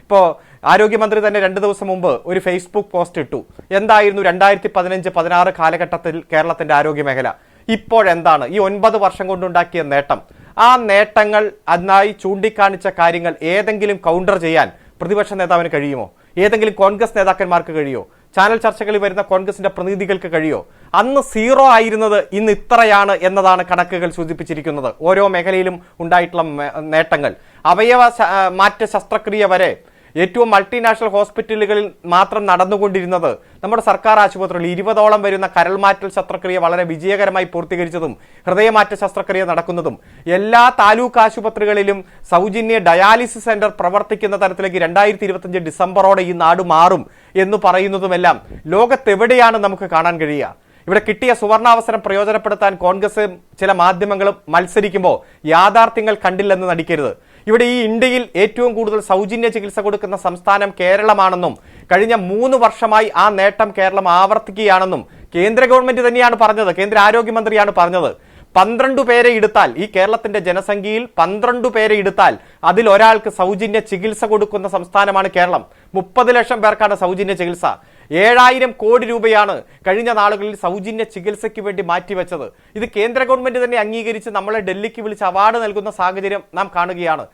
ഇപ്പോൾ ആരോഗ്യമന്ത്രി തന്നെ 2 ദിവസം മുമ്പ് ഒരു ഫേസ്ബുക്ക് പോസ്റ്റ് ഇട്ടു. എന്തായിരുന്നു 2015-16 കാലഘട്ടത്തിൽ കേരളത്തിന്റെ ആരോഗ്യ മേഖല, ഇപ്പോഴെന്താണ് ഈ 9 വർഷം കൊണ്ടുണ്ടാക്കിയ നേട്ടം? ആ നേട്ടങ്ങൾ അതിനായി ചൂണ്ടിക്കാണിച്ച കാര്യങ്ങൾ ഏതെങ്കിലും കൗണ്ടർ ചെയ്യാൻ പ്രതിപക്ഷ നേതാവിന് കഴിയുമോ? ഏതെങ്കിലും കോൺഗ്രസ് നേതാക്കന്മാർക്ക് കഴിയോ? ചാനൽ ചർച്ചകളിൽ വരുന്ന കോൺഗ്രസിന്റെ പ്രതിനിധികൾക്ക് കഴിയോ? അന്ന് 0 ആയിരുന്നത് ഇന്ന് ഇത്രയാണ് എന്നതാണ് കണക്കുകൾ സൂചിപ്പിച്ചിരിക്കുന്നത്. ഓരോ മേഖലയിലും ഉണ്ടായിട്ടുള്ള നേട്ടങ്ങൾ, അവയവ മാറ്റ ശസ്ത്രക്രിയ വരെ ഏറ്റവും മൾട്ടിനാഷണൽ ഹോസ്പിറ്റലുകളിൽ മാത്രം നടന്നുകൊണ്ടിരുന്നത് നമ്മുടെ സർക്കാർ ആശുപത്രികളിൽ 20ഓളം വരുന്ന കരൾമാറ്റൽ ശസ്ത്രക്രിയ വളരെ വിജയകരമായി പൂർത്തീകരിച്ചതും ഹൃദയമാറ്റ ശസ്ത്രക്രിയ നടക്കുന്നതും എല്ലാ താലൂക്ക് ആശുപത്രികളിലും സൗജന്യ ഡയാലിസിസ് സെന്റർ പ്രവർത്തിക്കുന്ന തരത്തിലേക്ക് 2025 ഡിസംബറോടെ ഈ നാട് മാറും എന്ന് പറയുന്നതുമെല്ലാം ലോകത്തെവിടെയാണ് നമുക്ക് കാണാൻ കഴിയുക? ഇവിടെ കിട്ടിയ സുവർണാവസരം പ്രയോജനപ്പെടുത്താൻ കോൺഗ്രസ് ചില മാധ്യമങ്ങളും മത്സരിക്കുമ്പോൾ യാഥാർത്ഥ്യങ്ങൾ കണ്ടില്ലെന്ന് നടിക്കരുത്. ഇവിടെ ഈ ഇന്ത്യയിൽ ഏറ്റവും കൂടുതൽ സൗജന്യ ചികിത്സ കൊടുക്കുന്ന സംസ്ഥാനം കേരളമാണെന്നും കഴിഞ്ഞ 3 വർഷമായി ആ നേട്ടം കേരളം ആവർത്തിക്കുകയാണെന്നും കേന്ദ്ര ഗവൺമെന്റ് തന്നെയാണ് പറഞ്ഞത്. കേന്ദ്ര ആരോഗ്യമന്ത്രിയാണ് പറഞ്ഞത്. 12 പേരെ എടുത്താൽ, ഈ കേരളത്തിന്റെ ജനസംഖ്യയിൽ 12 പേരെ എടുത്താൽ അതിൽ ഒരാൾക്ക് സൗജന്യ ചികിത്സ കൊടുക്കുന്ന സംസ്ഥാനമാണ് കേരളം. 30 ലക്ഷം പേർക്കാണ് സൗജന്യ ചികിത്സ. 7000 കോടി രൂപയാണ് കഴിഞ്ഞ നാളുകളിൽ സൗജന്യ ചികിത്സയ്ക്ക് വേണ്ടി മാറ്റിവെച്ചത്. ഇത് കേന്ദ്ര ഗവൺമെന്റ് തന്നെ അംഗീകരിച്ച് നമ്മളെ ഡൽഹിക്ക് വിളിച്ച് അവാർഡ് നൽകുന്ന സാഹചര്യം നാം കാണുകയാണ്.